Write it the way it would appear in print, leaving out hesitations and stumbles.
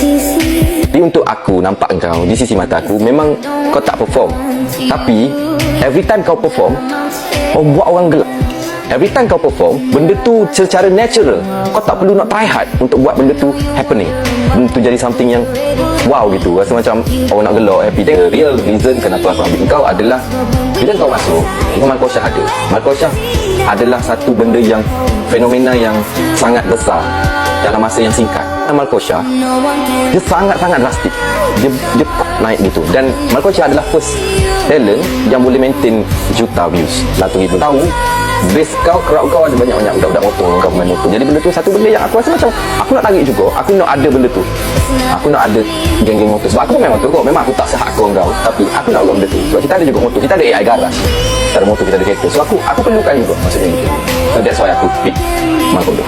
Tapi untuk aku nampak kau di sisi mata aku, memang kau tak perform. Tapi every time kau perform, kau buat orang gelak. Every time kau perform, benda tu secara natural. Kau tak perlu nak try hard untuk buat benda tu happening. Benda tu jadi something yang wow gitu. Rasa macam orang nak gelak, happy. The real reason kenapa aku ambil kau adalah bila kau masuk, Malko Shah ada. Malko Shah adalah satu benda yang fenomena yang sangat besar dalam masa yang singkat. Malko Shah dia sangat-sangat drastik. Dia naik gitu. Dan Malko Shah adalah first talent yang boleh maintain juta views, ratus ribu. Tahu base kau, crowd kau ada banyak-banyak budak-budak motor, kau main motor. Jadi benda tu satu benda yang aku rasa macam aku nak tarik juga. Aku nak ada benda tu. Aku nak ada geng-geng motor. Sebab aku pun main motor kau. Memang aku tak sehardcore kau, tapi aku nak buat benda tu. Sebab kita ada juga motor. Kita ada AI garage. Kita ada motor, kita ada kereta. So aku perlukan juga maksudnya gitu. So that's why aku pick Malko tu.